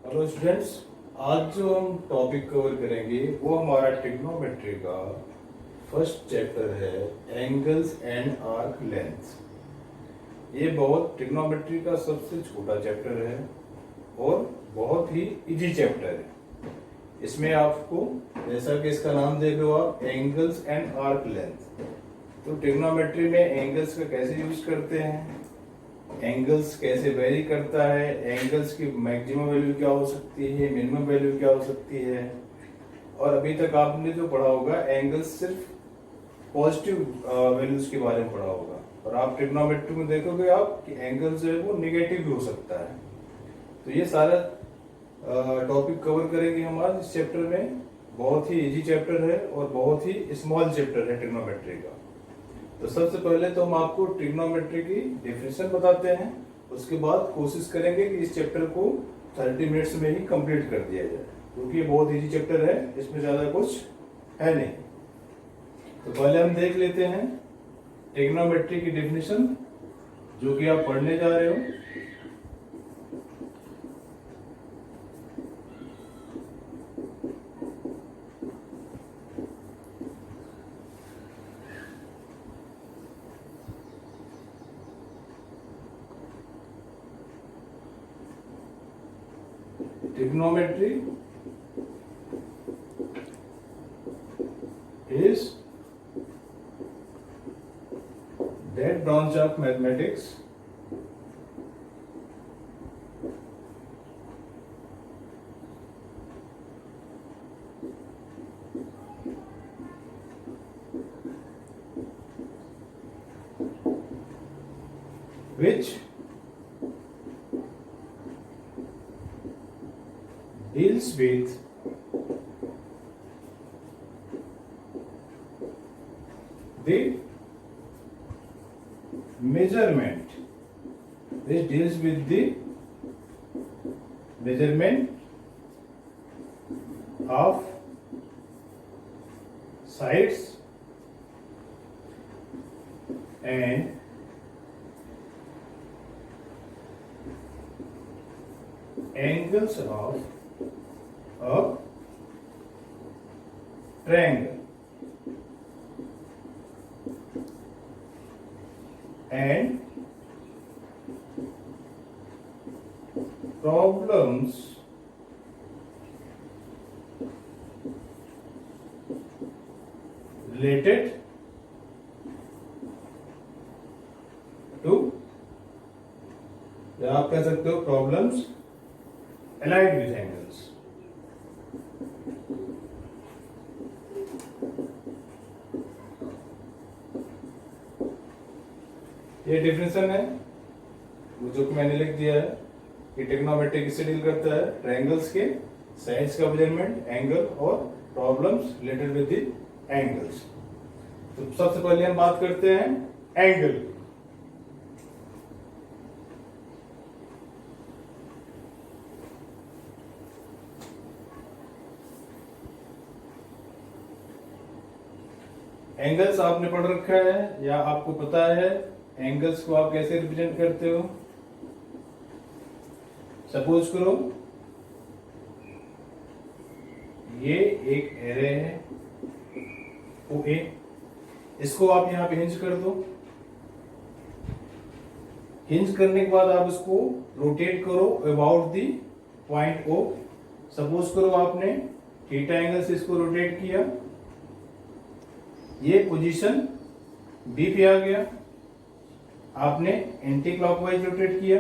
Hello students, आज जो हम टॉपिक कवर करेंगे वो हमारा ट्रिग्नोमेट्री का फर्स्ट चैप्टर है, एंगल्स एंड आर्क लेंथ। ये बहुत ट्रिग्नोमेट्री का सबसे छोटा चैप्टर है और बहुत ही इजी चैप्टर है। इसमें आपको, जैसा कि इसका नाम देख रहे हो आप, एंगल्स एंड आर्क लेंथ, तो ट्रिग्नोमेट्री में एंगल्स का कैसे यूज करते हैं, एंगल्स कैसे वेरी करता है, एंगल्स की मैक्सिमम वैल्यू क्या हो सकती है, मिनिमम वैल्यू क्या हो सकती है। और अभी तक आपने जो पढ़ा होगा एंगल्स सिर्फ पॉजिटिव वैल्यूज के बारे में पढ़ा होगा, और आप ट्रिग्नोमेट्री में देखोगे आप कि एंगल जो है वो निगेटिव भी हो सकता है। तो ये सारा टॉपिक कवर करेंगे हम आज इस चैप्टर में। बहुत ही इजी चैप्टर है और बहुत ही स्मॉल चैप्टर है ट्रिग्नोमेट्री का। तो सबसे पहले तो हम आपको ट्रिग्नोमेट्री की डेफिनेशन बताते हैं, उसके बाद कोशिश करेंगे कि इस चैप्टर को 30 मिनट्स में ही कंप्लीट कर दिया जाए, क्योंकि ये बहुत इजी चैप्टर है, इसमें ज्यादा कुछ है नहीं। तो पहले हम देख लेते हैं ट्रिग्नोमेट्री की डेफिनेशन, जो कि आप पढ़ने जा रहे हो। Trigonometry is that branch of mathematics which deals with the measurement, which deals with the measurement of sides and angles of a triangle and problems related to, या आप कह सकते हो प्रॉब्लम्स allied with angles। ये definition है वो जो कि मैंने लिख दिया है कि ट्रिग्नोमेट्री किससे डील करता है, ट्रायंगल्स के साइड्स का मेजरमेंट, एंगल और problems related with the angles. तो सबसे पहले हम बात करते हैं एंगल। एंगल्स आपने पढ़ रखा है या आपको पता है एंगल्स को आप कैसे रिप्रेजेंट करते हो। सपोज करो ये एक एरे है ओ ए, इसको आप यहां पे हिंज कर दो। हिंज करने के बाद आप इसको रोटेट करो about the point O. Suppose करो आपने थीटा एंगल से इसको रोटेट किया, ये पोजीशन बी पे आ गया, आपने एंटी क्लॉकवाइज रोटेट किया,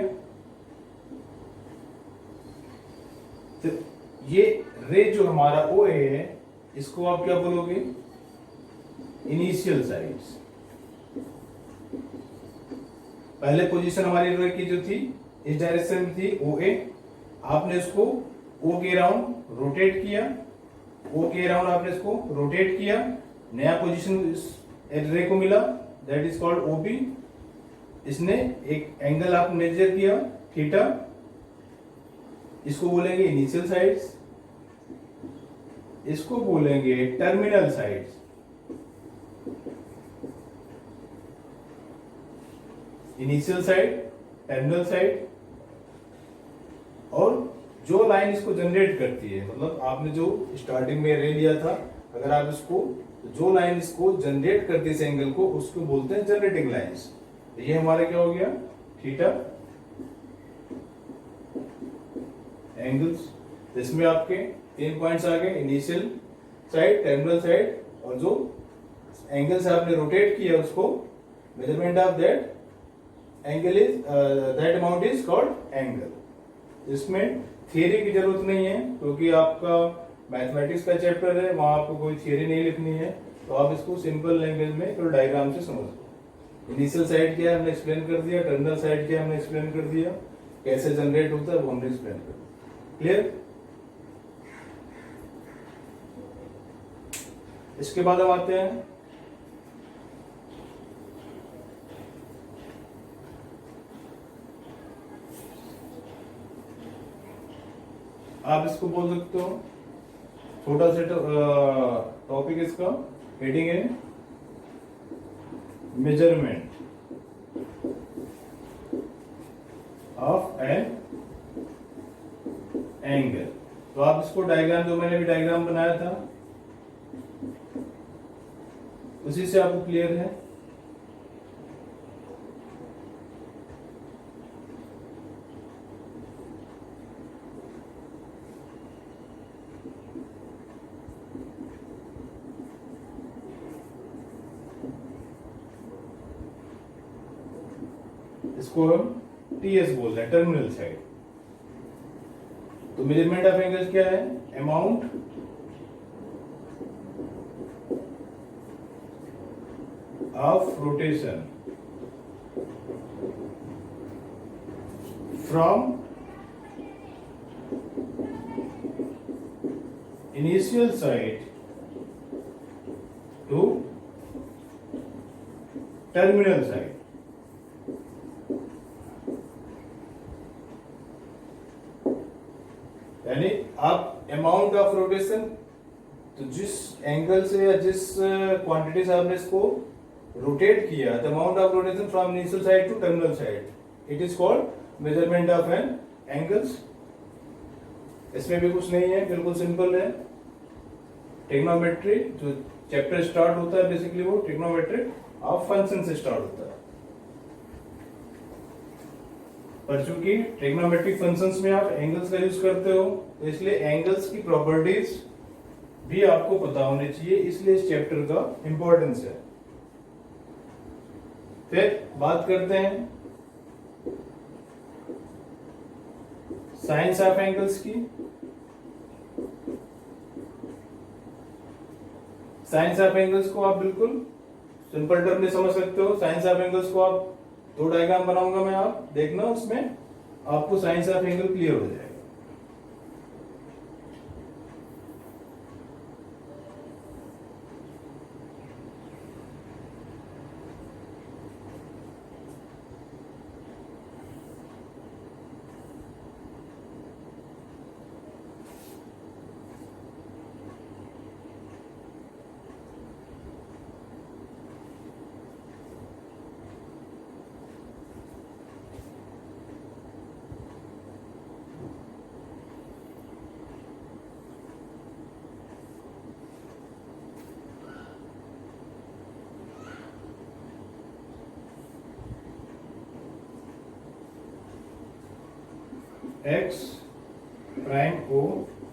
तो ये रे जो हमारा ओ ए है इसको आप क्या बोलोगे, इनिशियल साइड्स। पहले पोजीशन हमारी रे की जो थी इस डायरेक्शन में थी ओ ए, आपने इसको ओ के राउंड रोटेट किया, ओ के राउंड आपने इसको रोटेट किया, नया पोजीशन इस रे को मिला, that is called O B. इसने एक एंगल आप मेजर किया थीटा, इसको बोलेंगे इनिशियल साइड्स, इसको बोलेंगे terminal sides. Initial side, terminal side और जो लाइन इसको जनरेट करती है, मतलब आपने जो स्टार्टिंग में रे लिया था, अगर आप इसको, जो लाइन इसको जनरेट करती है इस एंगल को, उसको बोलते हैं जनरेटिंग लाइंस। ये हमारा क्या हो गया, थीटा एंगल्स। इसमें आपके 3 पॉइंट्स आ गए, इनिशियल साइड, टर्मिनल साइड, और जो एंगल से आपने रोटेट किया उसको, measurement of that angle is, that amount is called angle. इसमें थियरी की जरूरत नहीं है, क्योंकि आपका मैथमेटिक्स का चैप्टर है, वहां आपको कोई थियरी नहीं लिखनी है, तो आप इसको सिंपल लैंग्वेज में तो डायग्राम से समझ लो। इनिशियल साइड क्या है हमने एक्सप्लेन कर दिया, टर्मिनल साइड क्या है हमने एक्सप्लेन कर दिया, कैसे जनरेट होता है वो हमने एक्सप्लेन कर दिया। क्लियर? इसके बाद हम आते हैं आप इसको बोल सकते हो, छोटा सा टॉपिक इसका हेडिंग है मेजरमेंट ऑफ एन एंगल। तो आप इसको डायग्राम, जो मैंने भी डायग्राम बनाया था उसी से आपको क्लियर है। इसको हम टीएस बोल रहे हैं, टर्मिनल साइड। तो मेजरमेंट ऑफ एंगल्स क्या है, amount of rotation from initial side to terminal side. यानी आप अमाउंट ऑफ रोटेशन, तो जिस एंगल से या जिस क्वांटिटी से आपने इसको रोटेट किया, the amount of rotation from initial side to terminal side, it is called measurement of an angles. इसमें भी कुछ नहीं है, बिल्कुल सिंपल है। ट्रिग्नोमेट्री जो चैप्टर स्टार्ट होता है बेसिकली वो ट्रिग्नोमेट्री ऑफ फंक्शन से स्टार्ट होता है। पर चूंकि ट्रिग्नोमेट्रिक फंक्शंस में आप एंगल्स का यूज करते हो, तो इसलिए एंगल्स की प्रॉपर्टीज भी आपको पता होनी चाहिए, इसलिए इस चैप्टर का इंपॉर्टेंस है। फिर बात करते हैं साइंस ऑफ एंगल्स की। साइंस ऑफ एंगल्स को आप बिल्कुल सिंपल टर्म में समझ सकते हो। साइंस ऑफ एंगल्स को आप, 2 डायग्राम बनाऊंगा मैं, आप देखना, उसमें आपको साइंस ऑफ एंगल क्लियर हो जाएगा। एक्स प्राइम को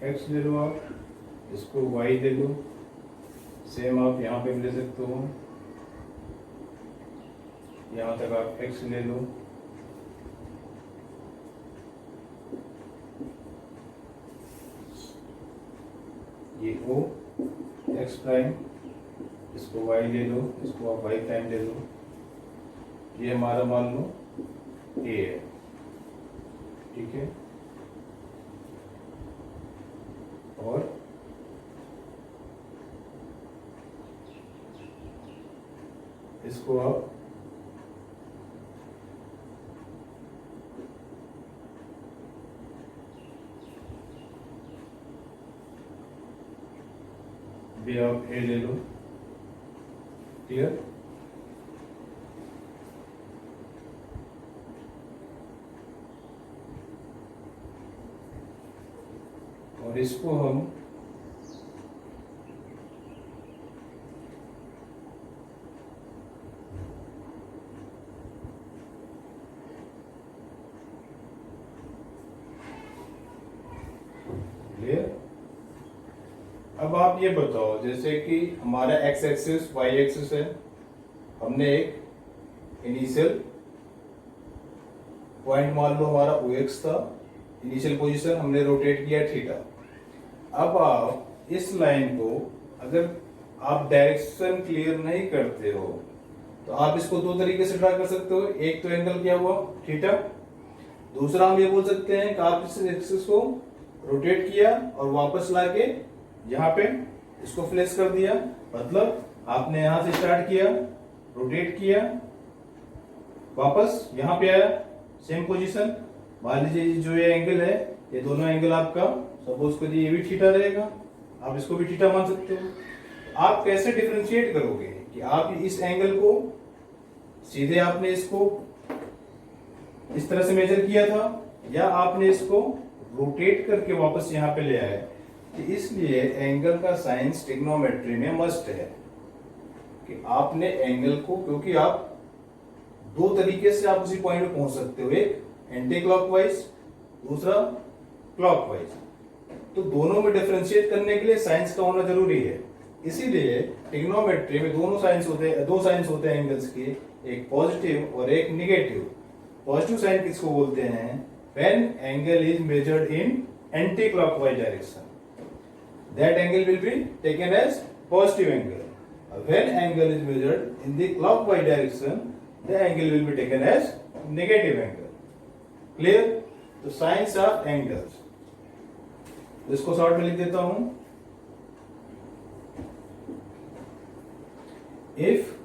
एक्स ले लो, आप इसको वाई ले लो, सेम आप यहां पे भी ले सकते हो, यहां तक आप एक्स ले लो, ये ओ एक्स प्राइम, इसको वाई ले लो, इसको आप वाई प्राइम ले लो, ये हमारा मान लो ए है, ठीक है। और इसको आप भी आप ए ले लो, क्लियर। और इसको हम क्लियर। अब आप ये बताओ, जैसे कि हमारा एक्स एक्सिस वाई एक्सिस है, हमने एक इनिशियल पॉइंट मान लो हमारा ओ एक्स था, इनिशियल पोजीशन हमने रोटेट किया थीटा। अब आप इस लाइन को अगर आप डायरेक्शन क्लियर नहीं करते हो तो आप इसको दो तरीके से ड्रा कर सकते हो। एक तो एंगल क्या हुआ थीटा, दूसरा हम ये बोल सकते हैं कि आप इस एक्सिस को रोटेट किया और वापस लाके यहाँ पे इसको फ्लेक्स कर दिया। मतलब आपने यहां से स्टार्ट किया, रोटेट किया, वापस यहाँ पे आया, सेम पोजीशन। मान लीजिए जो ये एंगल है, ये दोनों एंगल आपका सपोज करिए ये भी थीटा रहेगा, आप इसको भी थीटा मान सकते हो। आप कैसे डिफरेंशिएट करोगे कि आप इस एंगल को सीधे आपने इसको इस तरह से मेजर किया था या आपने इसको रोटेट करके वापस यहाँ पे ले आए। कि इसलिए एंगल का साइंस ट्रिग्नोमेट्री में मस्ट है कि आपने एंगल को, क्योंकि आप दो तरीके से आप उसी पॉइंट पे पहुंच सकते हो, एक एंटी क्लॉकवाइज, दूसरा क्लॉकवाइज। तो दोनों में डिफरेंशिएट करने के लिए साइंस का होना जरूरी है। इसीलिए ट्रिग्नोमेट्री में दो साइंस होते हैं एंगल्स के, एक पॉजिटिव और एक निगेटिव। पॉजिटिव साइन किसको बोलते हैं? When angle is measured in anti clockwise direction, that angle will be taken as positive angle. When angle is measured in the clockwise direction, the angle will be taken as negative angle. Clear? तो science of angles, इसको short में लिख देता हूं। If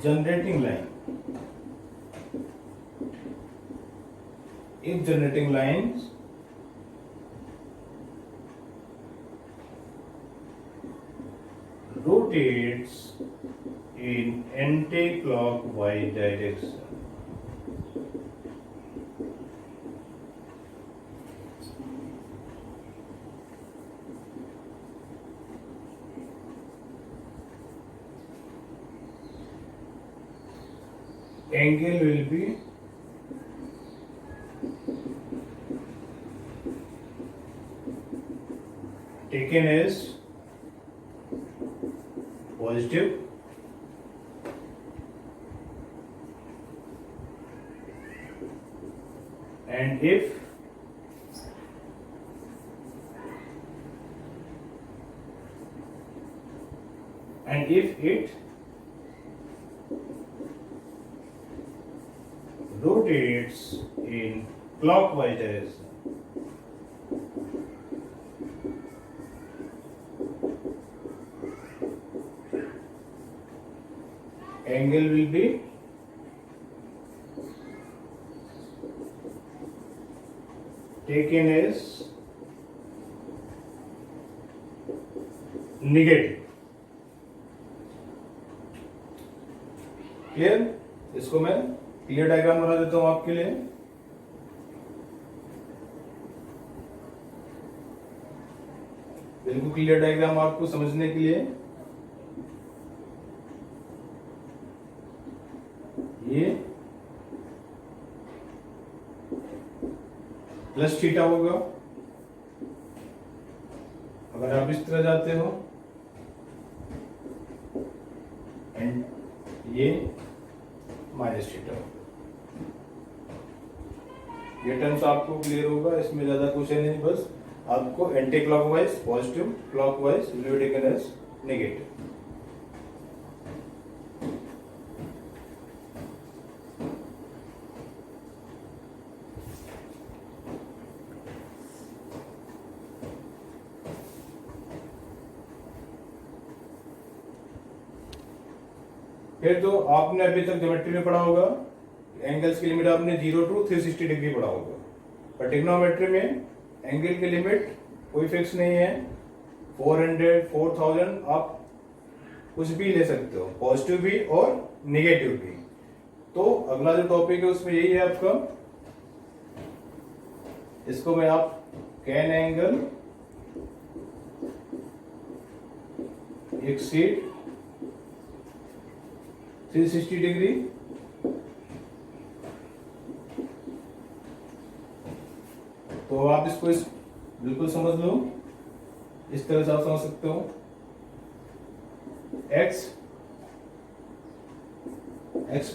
generating lines rotates in anti-clockwise direction, angle will be taken as positive and if it rotates in clockwise direction, angle will be taken as negative. Clear? इसको मैं clear diagram बना देता हूं आपके लिए। बिल्कुल क्लियर डायग्राम आपको समझने के लिए। ये प्लस थीटा होगा अगर आप इस तरह जाते हो, एंड ये माइनस थीटा। ये टर्म्स आपको क्लियर होगा, इसमें ज्यादा क्वेश्चन नहीं, बस आपको anti clockwise positive, clockwise will be taken as negative. फिर तो आपने अभी तक ज्योमेट्री में पढ़ा होगा एंगल्स की लिमिट आपने 0 to 360 डिग्री पढ़ा होगा, पर ट्रिग्नोमेट्री में एंगल की लिमिट कोई फिक्स नहीं है। 400, 4000 आप कुछ भी ले सकते हो, पॉजिटिव भी और नेगेटिव भी। तो अगला जो टॉपिक है उसमें यही है आपका इसको मैं आप कैन एंगल एक्सीड 360 डिग्री तो आप इसको बिल्कुल समझ लो, इस तरह से आप समझ सकते हो। एक्स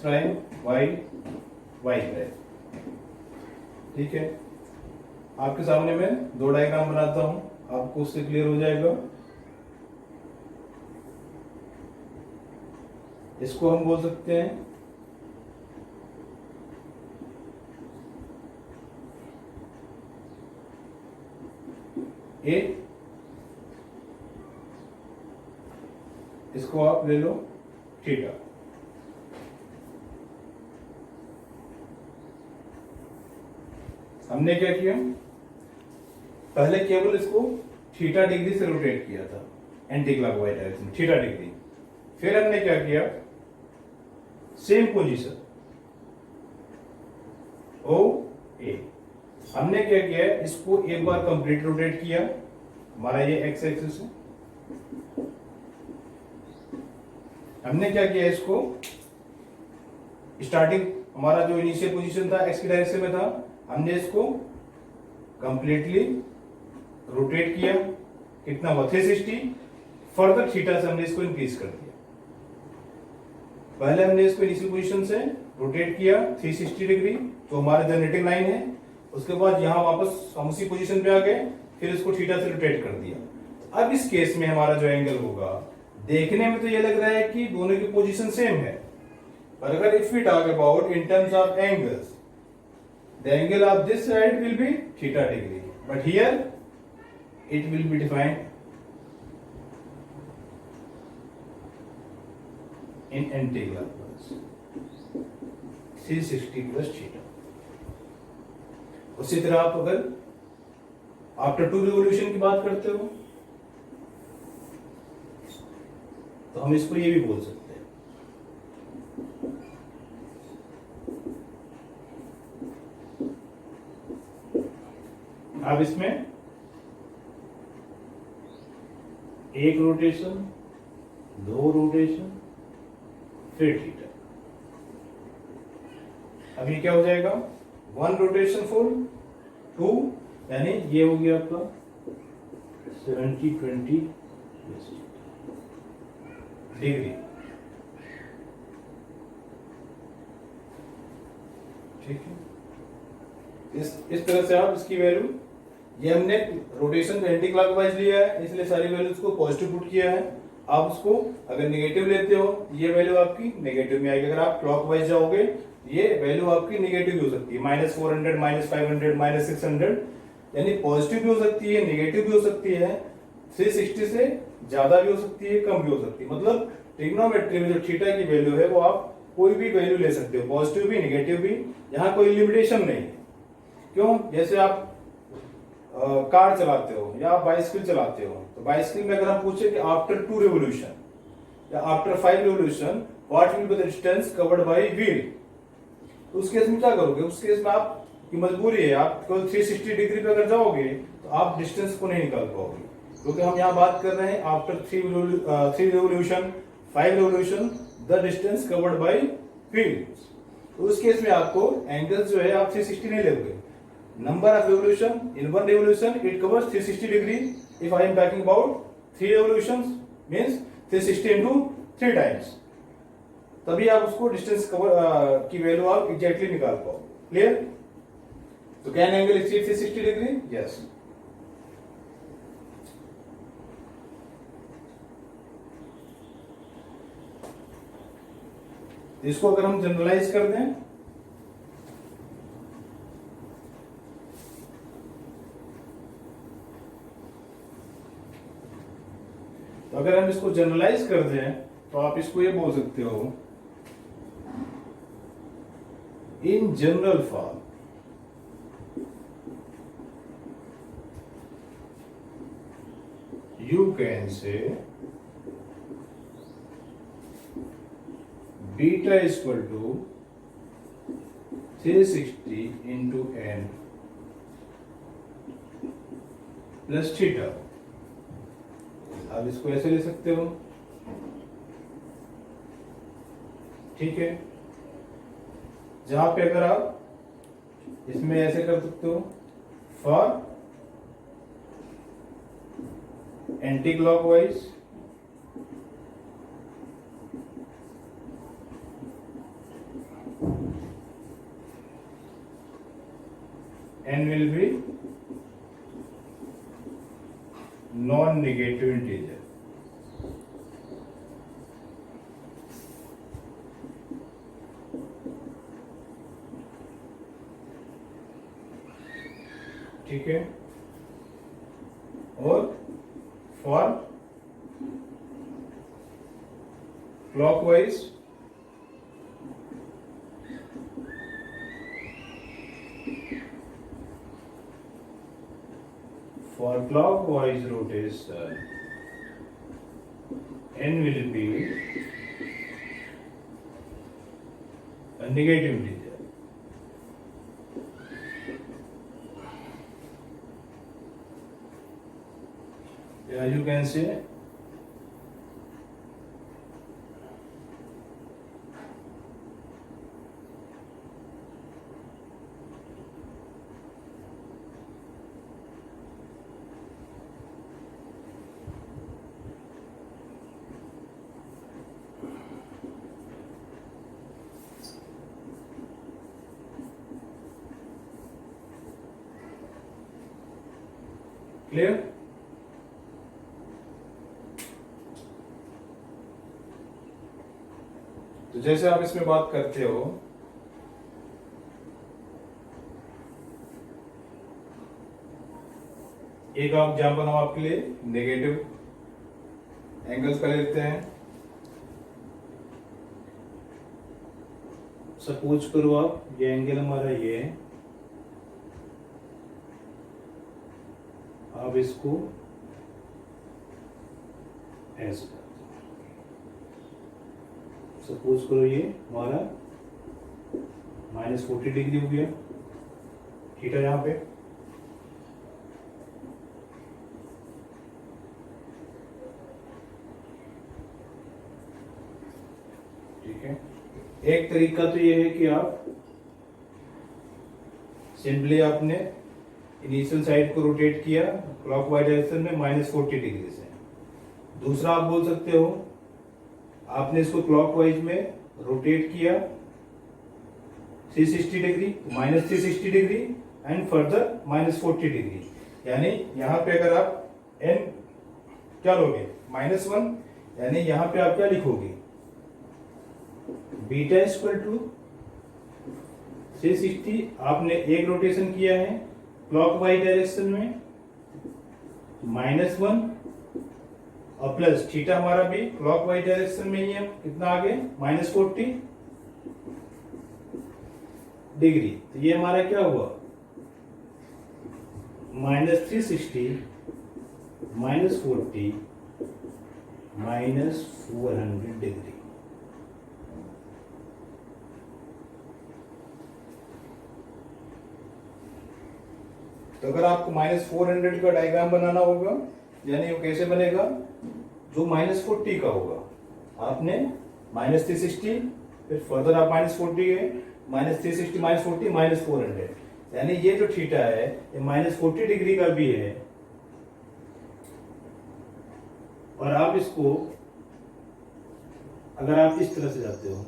प्राइम वाई प्राइम, ठीक है। आपके सामने मैं दो डायग्राम बनाता हूं, आपको उससे क्लियर हो जाएगा। इसको हम बोल सकते हैं ए, इसको आप ले लो थीटा। हमने क्या किया, पहले केवल इसको थीटा डिग्री से रोटेट किया था, anti clockwise direction theta degree. फिर हमने क्या किया, सेम पोजीशन ओ ए, हमने क्या किया, इसको एक बार कंप्लीट रोटेट किया, हमारा ये एक्स एक्सिस है। हमने क्या किया, इसको स्टार्टिंग हमारा जो इनिशियल पोजीशन था एक्स की डायरेक्शन में था, हमने इसको कंप्लीटली रोटेट किया, कितना हुआ 360। फर्दर थीटा से हमने इसको इंक्रीज कर दिया। पहले हमने इसको इनिशियल पोजीशन से रोटेट किया 360 डिग्री, तो हमारा जनरेटिंग लाइन है। उसके बाद यहां वापस हम उसी पोजीशन पे आ गए, फिर इसको थीटा से रोटेट कर दिया। अब इस केस में हमारा जो एंगल होगा, देखने में तो ये लग रहा है कि दोनों की पोजीशन सेम है, पर अगर if we talk about in terms of angles, the angle of this side will be theta degree, but here it will be defined in anti-clockwise 360 plus theta। उसी तरह आप अगर आफ्टर टू रिवोल्यूशन की बात करते हो तो हम इसको ये भी बोल सकते हैं, अब इसमें एक रोटेशन, दो रोटेशन, फिर थीटा। अब ये क्या हो जाएगा, वन रोटेशन फुल, टू, यानी ये हो गया आपका 70-20 डिग्री, ठीक है। इस तरह से आप इसकी वैल्यू, ये हमने रोटेशन एंटी क्लॉकवाइज लिया है, इसलिए सारी वैल्यूज को पॉजिटिव पुट किया है। आप उसको अगर नेगेटिव लेते हो, ये वैल्यू आपकी नेगेटिव में आएगी। अगर आप क्लॉकवाइज जाओगे, ये वैल्यू आपकी नेगेटिव भी हो सकती है, -400, -500, -600, यानी पॉजिटिव भी हो सकती है, नेगेटिव भी हो सकती है, 360 से ज्यादा भी हो सकती है, कम भी हो सकती है। मतलब ट्रिग्नोमेट्री में जो थीटा की वैल्यू है वो आप कोई भी वैल्यू ले सकते हो, पॉजिटिव भी, नेगेटिव भी, यहाँ कोई लिमिटेशन नहीं है। क्यों, जैसे आप कार चलाते हो या आप बाइसिकल चलाते हो, तो बाइसिकल में अगर हम पूछे कि आफ्टर 2 रिवोल्यूशन या after 5 revolution what will be the distance covered by wheel, तो उस केस में क्या करोगे, उस केस में आप की मजबूरी है, आप केवल 360 डिग्री पे अगर जाओगे तो आप डिस्टेंस को नहीं निकाल पाओगे, क्योंकि हम यहाँ बात कर रहे हैं after 3 revolution 5 revolution the distance covered by wheel. तो उस केस में आपको एंगल जो है आप 360 नहीं लोगे, number of revolution in one revolution it covers 360 degree. If I am talking about 3 revolutions means 360 into 3 times, तभी आप उसको डिस्टेंस कवर की वैल्यू आप एग्जैक्टली निकाल पाओ। क्लियर? तो can angle exceed 360 degree? Yes. इसको अगर हम जनरलाइज कर दें, तो अगर हम इसको जनरलाइज कर दें तो आप इसको ये बोल सकते हो, in general form you can say beta is equal to 360 into n plus theta. आप इसको ऐसे ले सकते हो, ठीक है। जहां पे अगर आप इसमें ऐसे कर सकते हो, for anti clockwise n will be non-negative integer. ठीक है। और for clockwise for clockwise rotation n will be a negative integer. Yeah, you can say clear. तो जैसे आप इसमें बात करते हो, एक आप एग्जाम्पल हम आपके लिए नेगेटिव एंगल्स का लेते हैं। सपोज करो आप, ये एंगल हमारा ये है, आप इसको ऐसे सपोज करो, ये हमारा -40 डिग्री हो गया, थीटा यहां पे। ठीक है। एक तरीका तो ये है कि आप सिंपली आपने इनिशियल साइड को रोटेट किया क्लॉकवाइज डायरेक्शन में -40 डिग्री से। दूसरा आप बोल सकते हो, आपने इसको क्लॉकवाइज में रोटेट किया 360 degree, -360 degree and further -40 degree. यानी यहां पे अगर आप n क्या लोगे, -1, यानी यहां पे आप क्या लिखोगे, बीटा इक्वल टू 360। आपने एक रोटेशन किया है क्लॉकवाइज डायरेक्शन में, -1 और प्लस थीटा हमारा भी क्लॉकवाइज डायरेक्शन में ही है, कितना आगे, -40 डिग्री। तो ये हमारा क्या हुआ, -360 -40 -400 डिग्री। तो अगर आपको -400 का डायग्राम बनाना होगा, यानी वो कैसे बनेगा, जो -40 का होगा, आपने -360, फिर फर्दर आप -40 गए, -360 -40 -400, यानी ये जो थीटा है ये -40 डिग्री का भी है। और आप इसको अगर आप इस तरह से जाते हो,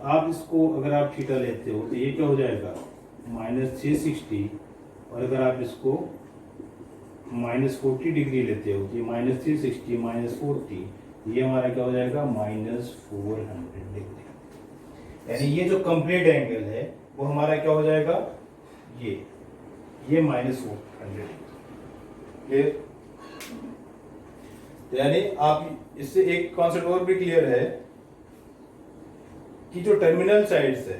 आप इसको अगर आप थीटा लेते हो तो ये क्या हो जाएगा, -360, और अगर आप इसको -40 डिग्री लेते हो तो ये -360 -40, ये हमारा क्या हो जाएगा, -400 डिग्री। यानी ये जो कंप्लीट एंगल है वो हमारा क्या हो जाएगा, ये -400 डिग्री। यानी आप इससे एक कॉन्सेप्ट और भी क्लियर है कि जो टर्मिनल साइड्स है,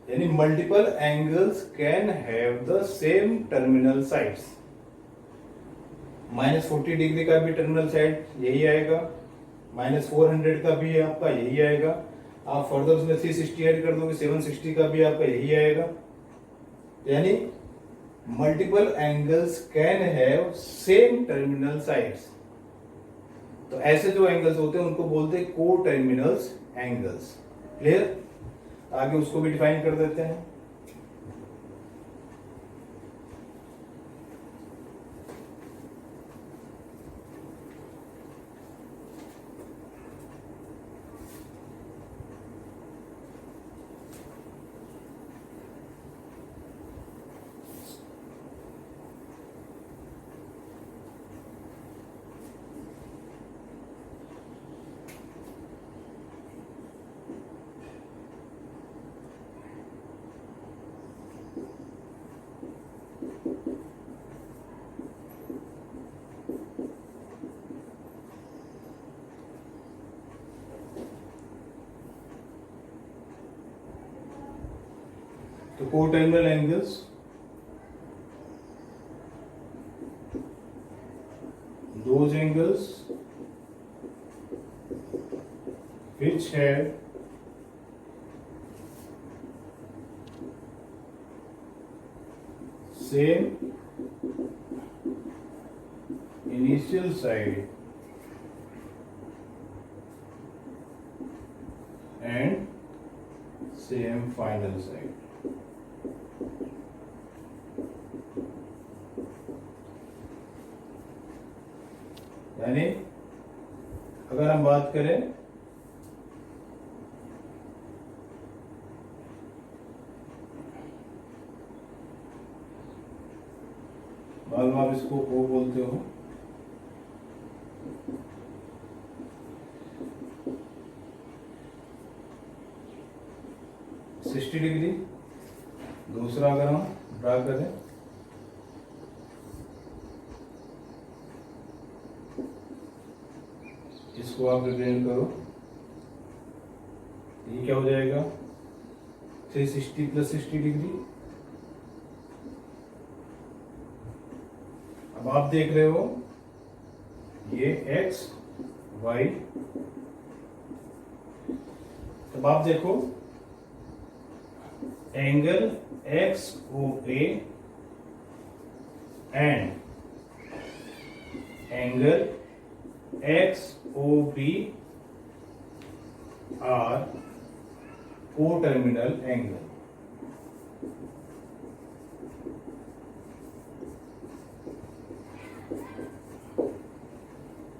यानी multiple angles can have the same terminal sides. -40 degree का भी टर्मिनल साइड यही आएगा, -400 का भी आपका यही आएगा। आप फर्दर उसमें 360 ऐड कर दोगे, 760 का भी आपका यही आएगा। यानी multiple angles can have same terminal sides. तो ऐसे जो एंगल्स होते हैं उनको बोलते हैं को टर्मिनल्स एंगल्स। क्लियर? आगे उसको भी डिफाइन कर देते हैं। तो coterminal angles those angles which have same initial side and same final side। यानी अगर हम बात करें मालूम आप इसको वो बोलते हो, सिक्सटी डिग्री। दूसरा अगर हम ड्रा करें इसको आप रिप्रेजेंट करो, ये क्या हो जाएगा 360 प्लस 60 डिग्री। अब आप देख रहे हो ये x y, तब आप देखो angle XOA and angle XOB are co-terminal angle।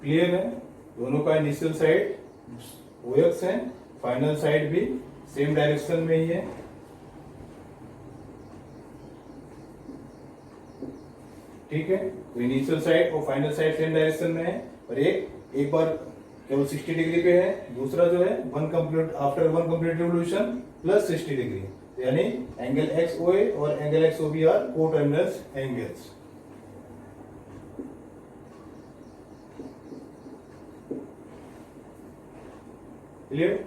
Clear है? दोनों का इनिशियल साइड OX है, फाइनल साइड भी सेम डायरेक्शन में ही है। ठीक है, तो इनिशियल साइड और फाइनल साइड सेम डायरेक्शन में है, और एक बार केवल 60 डिग्री पे है, दूसरा जो है after one complete revolution plus 60 डिग्री। यानी एंगल XOA और angle XOB are coterminal angles. Clear?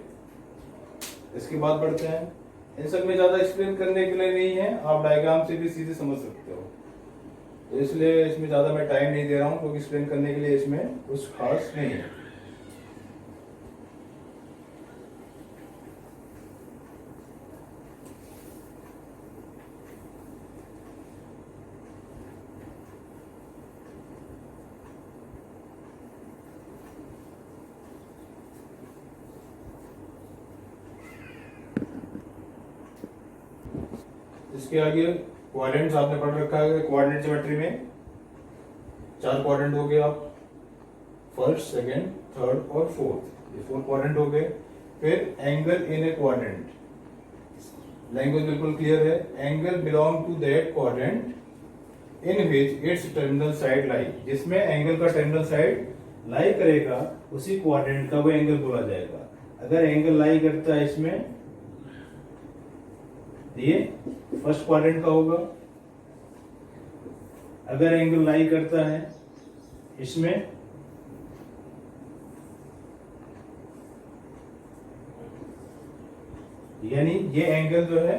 इसके बाद बढ़ते हैं। इन सब में ज्यादा एक्सप्लेन करने के लिए नहीं है, आप डायग्राम से भी सीधे समझ सकते हो, तो इसलिए इसमें ज्यादा मैं टाइम नहीं दे रहा हूं, क्योंकि एक्सप्लेन करने के लिए इसमें कुछ खास नहीं है। इसके आगे क्वाड्रेंट्स आपने पढ़ रखा है। क्वाड्रेंट ज्योमेट्री में 4 क्वाड्रेंट हो गए, आप फर्स्ट, सेकंड, थर्ड और फोर्थ, ये 4 क्वाड्रेंट हो गए। फिर angle in a quadrant, language बिल्कुल क्लियर है। Angle belong to that quadrant in which its terminal side lie, जिसमें एंगल का टर्मिनल साइड लाई करेगा उसी क्वाड्रेंट का वो एंगल बोला जाएगा। अगर एंगल लाई करता है इसमें, ये फर्स्ट क्वाड्रेंट का होगा। अगर एंगल लाई करता है इसमें, यानी ये एंगल जो है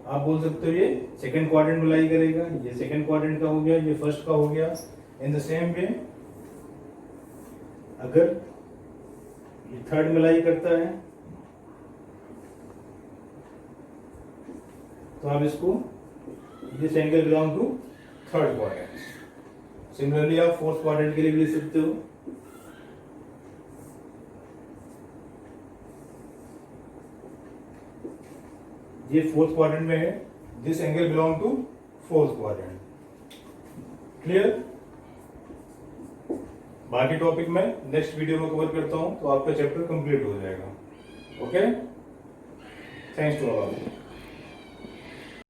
आप बोल सकते हो ये सेकंड क्वाड्रेंट में लाई करेगा, ये सेकंड क्वाड्रेंट का हो गया, ये फर्स्ट का हो गया। इन द सेम वे अगर ये थर्ड में लाई करता है तो आप इसको this angle belong to third quadrant. Similarly आप फोर्थ क्वाड्रेंट के लिए भी लिख सकते हो। ये फोर्थ क्वाड्रेंट में है, this angle belong to fourth quadrant. Clear? बाकी टॉपिक मैं नेक्स्ट वीडियो में कवर करता हूं, तो आपका चैप्टर कंप्लीट हो जाएगा। Okay, thanks to all.